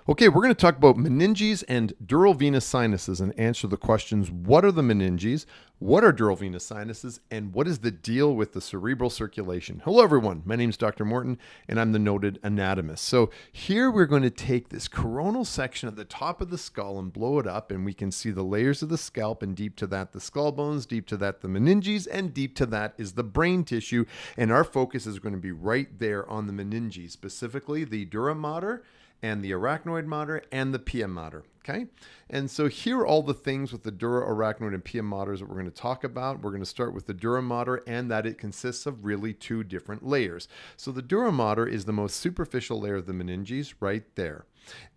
Okay, we're going to talk about meninges and dural venous sinuses and answer the questions: what are the meninges, what are dural venous sinuses, and what is the deal with the cerebral circulation? Hello everyone, my name is Dr. Morton and I'm the noted anatomist. So here we're going to take this coronal section at the top of the skull and blow it up, and we can see the layers of the scalp, and deep to that the skull bones, deep to that the meninges, and deep to that is the brain tissue. And our focus is going to be right there on the meninges, specifically the dura mater and the arachnoid mater and the pia mater. Okay, and so here are all the things with the dura, arachnoid, and pia maters that we're going to talk about. We're going to start with the dura mater, and that it consists of really two different layers. So the dura mater is the most superficial layer of the meninges right there.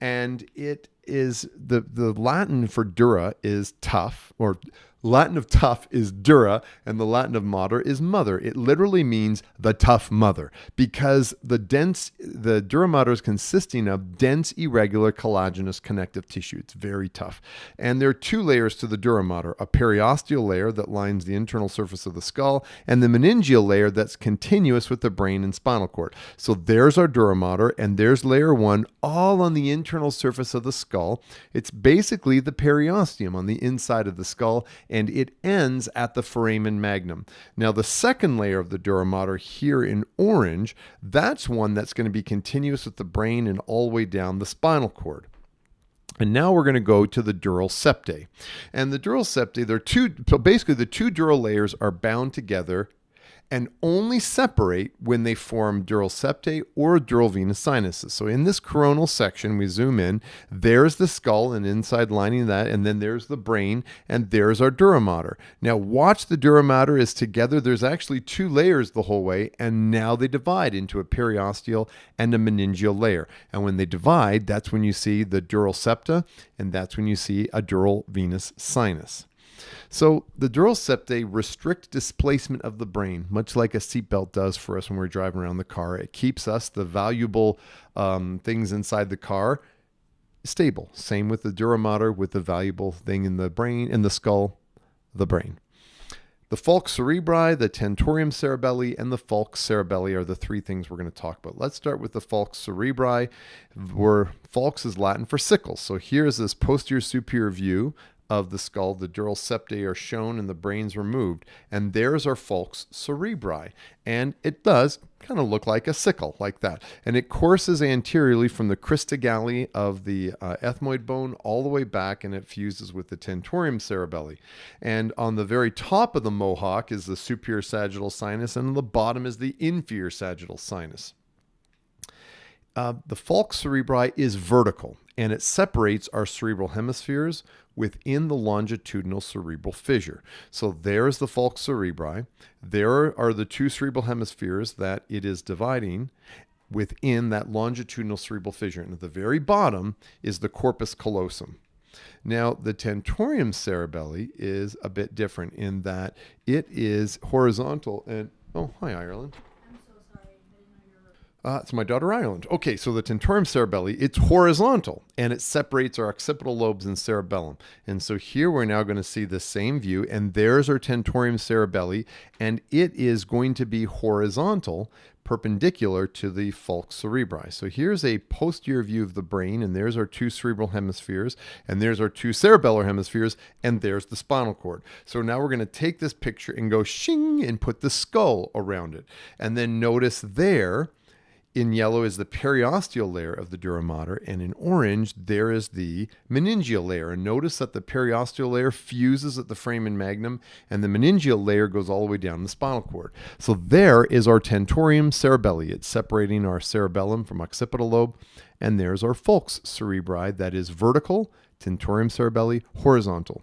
And it is the Latin for dura is tough, or Latin of tough is dura, and the Latin of mater is mother. It literally means the tough mother, because the dura mater is consisting of dense, irregular, collagenous connective tissue. It's very tough. And there are two layers to the dura mater: a periosteal layer that lines the internal surface of the skull, and the meningeal layer that's continuous with the brain and spinal cord. So there's our dura mater, and there's layer one, all on the internal surface of the skull. It's basically the periosteum on the inside of the skull, and it ends at the foramen magnum. Now, the second layer of the dura mater here in orange, that's one that's going to be continuous with the brain and all the way down the spinal cord. And now we're going to go to the dural septae. And the dural septae, so basically the two dural layers are bound together and only separate when they form dural septae or dural venous sinuses. So in this coronal section, we zoom in, there's the skull and inside lining that, and then there's the brain, and there's our dura mater. Now watch, the dura mater is together. There's actually two layers the whole way, and now they divide into a periosteal and a meningeal layer. And when they divide, that's when you see the dural septa, and that's when you see a dural venous sinus. So the dural septae restrict displacement of the brain, much like a seatbelt does for us when we're driving around the car. It keeps us, the valuable things inside the car, stable. Same with the dura mater, with the valuable thing in the brain, in the skull, the brain. The falx cerebri, the tentorium cerebelli, and the falx cerebelli are the three things we're going to talk about. Let's start with the falx cerebri, where falx is Latin for sickle. So here's this posterior superior view of the skull. The dural septae are shown and the brain's removed, and there's our falx cerebri, and it does kind of look like a sickle, like that, and it courses anteriorly from the crista galli of the ethmoid bone all the way back, and it fuses with the tentorium cerebelli. And on the very top of the mohawk is the superior sagittal sinus, and on the bottom is the inferior sagittal sinus. The falx cerebri is vertical, and it separates our cerebral hemispheres within the longitudinal cerebral fissure. So there's the falx cerebri. There are the two cerebral hemispheres that it is dividing within that longitudinal cerebral fissure. And at the very bottom is the corpus callosum. Now, the tentorium cerebelli is a bit different in that it is horizontal. And oh, hi, Ireland. It's my daughter Ireland. Okay, so the tentorium cerebelli, it's horizontal, and it separates our occipital lobes and cerebellum. And so here we're now going to see the same view, and there's our tentorium cerebelli, and it is going to be horizontal, perpendicular to the falx cerebri. So here's a posterior view of the brain, and there's our two cerebral hemispheres, and there's our two cerebellar hemispheres, and there's the spinal cord. So now we're going to take this picture and go shing and put the skull around it. And then notice there, in yellow is the periosteal layer of the dura mater, and in orange there is the meningeal layer. And notice that the periosteal layer fuses at the foramen magnum, and the meningeal layer goes all the way down the spinal cord. So there is our tentorium cerebelli. It's separating our cerebellum from occipital lobe, and there's our falx cerebri, that is vertical, tentorium cerebelli, horizontal.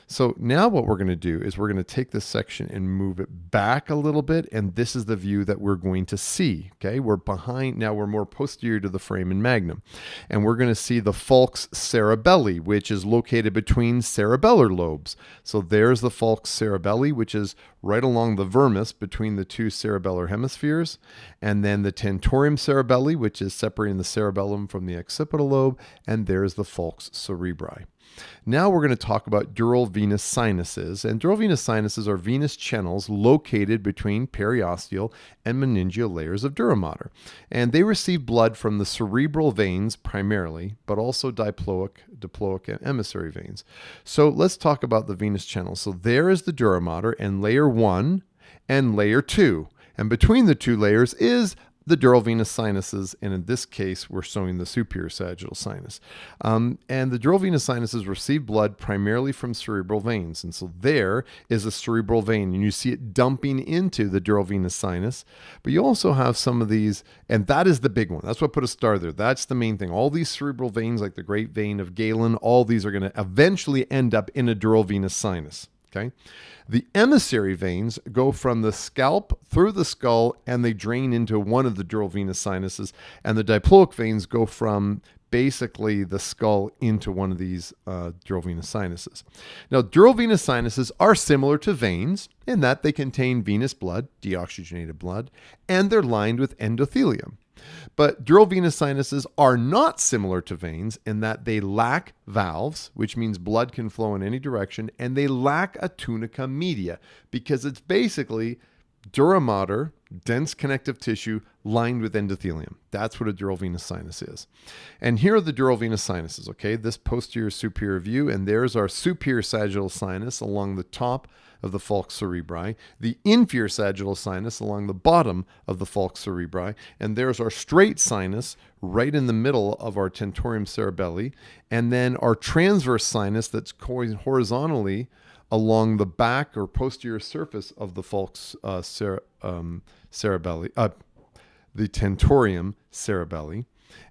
So now what we're going to do is we're going to take this section and move it back a little bit, and this is the view that we're going to see. Okay, we're behind, now we're more posterior to the foramen magnum, and we're going to see the falx cerebelli, which is located between cerebellar lobes. So there's the falx cerebelli, which is right along the vermis between the two cerebellar hemispheres, and then the tentorium cerebelli, which is separating the cerebellum from the occipital lobe, and there's the falx cerebri. Now we're going to talk about dural venous sinuses. And dural venous sinuses are venous channels located between periosteal and meningeal layers of dura mater. And they receive blood from the cerebral veins primarily, but also diploic, and emissary veins. So let's talk about the venous channels. So there is the dura mater and layer 1 and layer 2. And between the two layers is the dural venous sinuses, and in this case, we're showing the superior sagittal sinus. And the dural venous sinuses receive blood primarily from cerebral veins. And so there is a cerebral vein, and you see it dumping into the dural venous sinus. But you also have some of these, and that is the big one. That's what put a star there. That's the main thing. All these cerebral veins, like the great vein of Galen, all these are going to eventually end up in a dural venous sinus. Okay. The emissary veins go from the scalp through the skull and they drain into one of the dural venous sinuses. And the diploic veins go from basically the skull into one of these dural venous sinuses. Now, dural venous sinuses are similar to veins in that they contain venous blood, deoxygenated blood, and they're lined with endothelium. But dural venous sinuses are not similar to veins in that they lack valves, which means blood can flow in any direction, and they lack a tunica media because it's basically dura mater, dense connective tissue lined with endothelium. That's what a dural venous sinus is. And here are the dural venous sinuses, okay? This posterior superior view, and there's our superior sagittal sinus along the top of the falx cerebri, the inferior sagittal sinus along the bottom of the falx cerebri, and there's our straight sinus right in the middle of our tentorium cerebelli, and then our transverse sinus that's going horizontally along the back or posterior surface of the falx cerebelli, the tentorium cerebelli.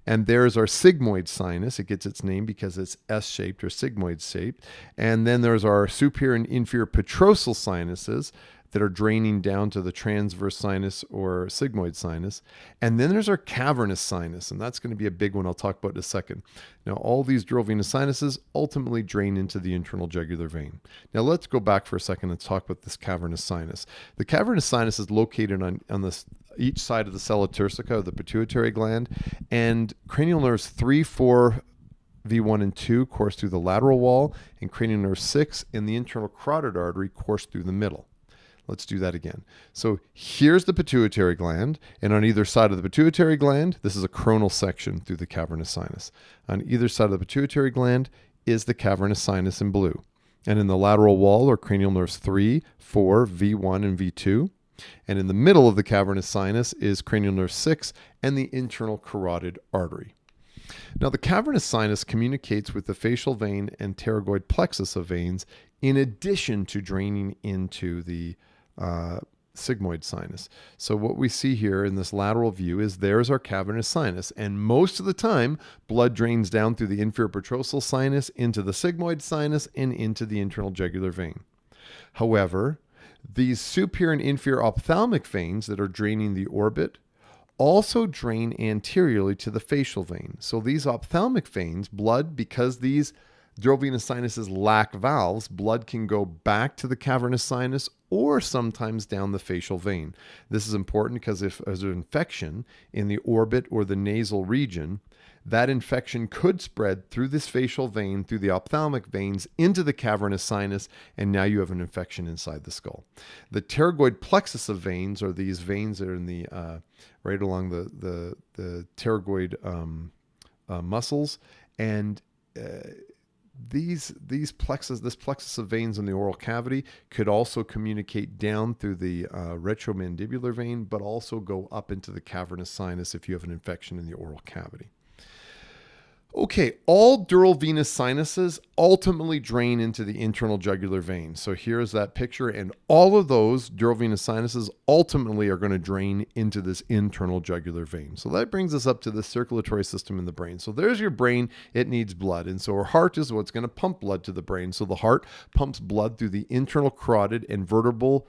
And there's our sigmoid sinus. It gets its name because it's S-shaped or sigmoid shaped. And then there's our superior and inferior petrosal sinuses that are draining down to the transverse sinus or sigmoid sinus. And then there's our cavernous sinus, and that's going to be a big one I'll talk about in a second. Now, all these dural venous sinuses ultimately drain into the internal jugular vein. Now, let's go back for a second and talk about this cavernous sinus. The cavernous sinus is located on this each side of the sella turcica, the pituitary gland, and cranial nerves 3, 4, V1 and 2 course through the lateral wall, and cranial nerve 6 and the internal carotid artery course through the middle. Let's do that again. So here's the pituitary gland, and on either side of the pituitary gland, this is a coronal section through the cavernous sinus. On either side of the pituitary gland is the cavernous sinus in blue. And in the lateral wall are cranial nerves 3, 4, V1, and V2. And in the middle of the cavernous sinus is cranial nerve 6 and the internal carotid artery. Now, the cavernous sinus communicates with the facial vein and pterygoid plexus of veins in addition to draining into the sigmoid sinus. So what we see here in this lateral view is there's our cavernous sinus, and most of the time blood drains down through the inferior petrosal sinus into the sigmoid sinus and into the internal jugular vein. However, these superior and inferior ophthalmic veins that are draining the orbit also drain anteriorly to the facial vein. So these ophthalmic veins, blood, because these dural venous sinuses lack valves, blood can go back to the cavernous sinus or sometimes down the facial vein. This is important because if there's an infection in the orbit or the nasal region, that infection could spread through this facial vein, through the ophthalmic veins, into the cavernous sinus, and now you have an infection inside the skull. The pterygoid plexus of veins are these veins that are in the right along the pterygoid muscles, and this plexus of veins in the oral cavity could also communicate down through the retromandibular vein, but also go up into the cavernous sinus if you have an infection in the oral cavity. Okay, all dural venous sinuses ultimately drain into the internal jugular vein. So here's that picture, and all of those dural venous sinuses ultimately are going to drain into this internal jugular vein. So that brings us up to the circulatory system in the brain. So there's your brain, it needs blood. And so our heart is what's going to pump blood to the brain. So the heart pumps blood through the internal carotid and vertebral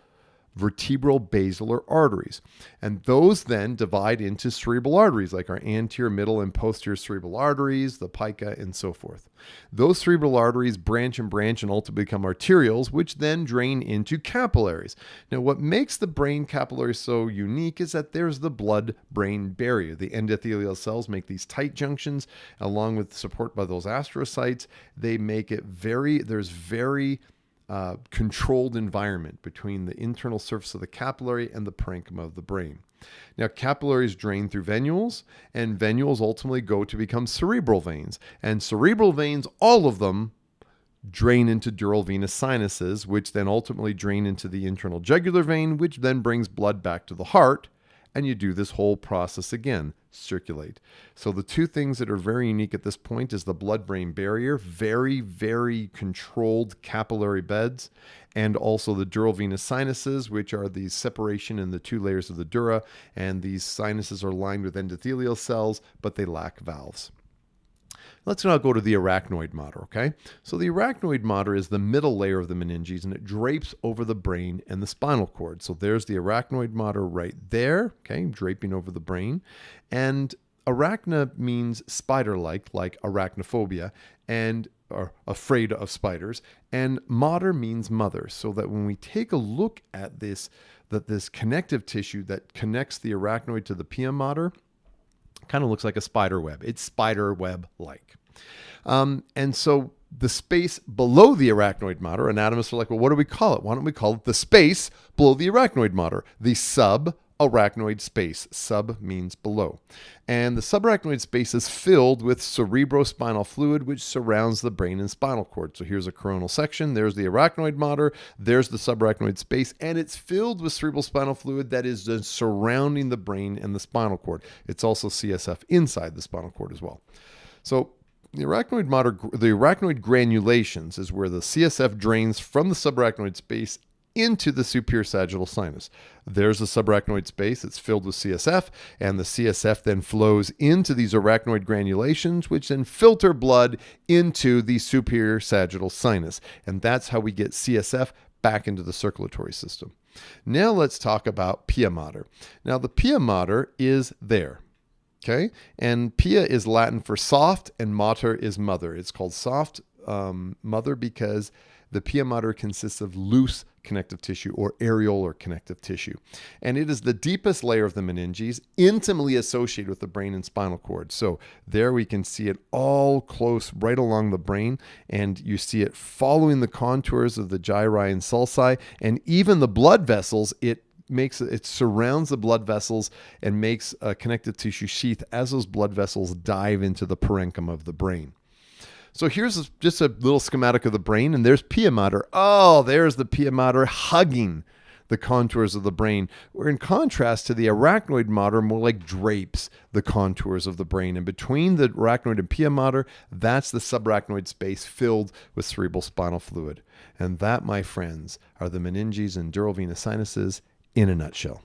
vertebral basilar arteries. And those then divide into cerebral arteries, like our anterior, middle, and posterior cerebral arteries, the pica, and so forth. Those cerebral arteries branch and ultimately become arterioles, which then drain into capillaries. Now, what makes the brain capillaries so unique is that there's the blood-brain barrier. The endothelial cells make these tight junctions, along with support by those astrocytes. They make it very controlled environment between the internal surface of the capillary and the parenchyma of the brain. Now, capillaries drain through venules, and venules ultimately go to become cerebral veins. And cerebral veins, all of them, drain into dural venous sinuses, which then ultimately drain into the internal jugular vein, which then brings blood back to the heart. And you do this whole process again, circulate. So the two things that are very unique at this point is the blood-brain barrier, very controlled capillary beds, and also the dural venous sinuses, which are the separation in the two layers of the dura. And these sinuses are lined with endothelial cells, but they lack valves. Let's now go to the arachnoid mater, okay? So the arachnoid mater is the middle layer of the meninges, and it drapes over the brain and the spinal cord. So there's the arachnoid mater right there, okay, draping over the brain. And arachna means spider-like, like arachnophobia, and are afraid of spiders. And mater means mother, so that when we take a look at this connective tissue that connects the arachnoid to the pia mater, kind of looks like a spider web. It's spider web-like. And so the space below the arachnoid mater, anatomists are like, well, what do we call it? Why don't we call it the space below the arachnoid mater? The subarachnoid space. Sub means below. And the subarachnoid space is filled with cerebrospinal fluid, which surrounds the brain and spinal cord. So here's a coronal section. There's the arachnoid mater. There's the subarachnoid space. And it's filled with cerebrospinal fluid that is surrounding the brain and the spinal cord. It's also CSF inside the spinal cord as well. So the arachnoid mater, the arachnoid granulations is where the CSF drains from the subarachnoid space into the superior sagittal sinus. There's the subarachnoid space. It's filled with CSF, and the CSF then flows into these arachnoid granulations, which then filter blood into the superior sagittal sinus. And that's how we get CSF back into the circulatory system. Now let's talk about pia mater. Now the pia mater is there. Okay, and pia is Latin for soft, and mater is mother. It's called soft mother because the pia mater consists of loose connective tissue or areolar connective tissue. And it is the deepest layer of the meninges, intimately associated with the brain and spinal cord. So there we can see it all close right along the brain, and you see it following the contours of the gyri and sulci, and even the blood vessels, it surrounds the blood vessels and makes a connective tissue sheath as those blood vessels dive into the parenchyma of the brain. So here's just a little schematic of the brain, and there's pia mater. Oh, there's the pia mater hugging the contours of the brain, where in contrast to the arachnoid mater, more like drapes the contours of the brain. And between the arachnoid and pia mater, that's the subarachnoid space filled with cerebral spinal fluid. And that, my friends, are the meninges and dural venous sinuses in a nutshell.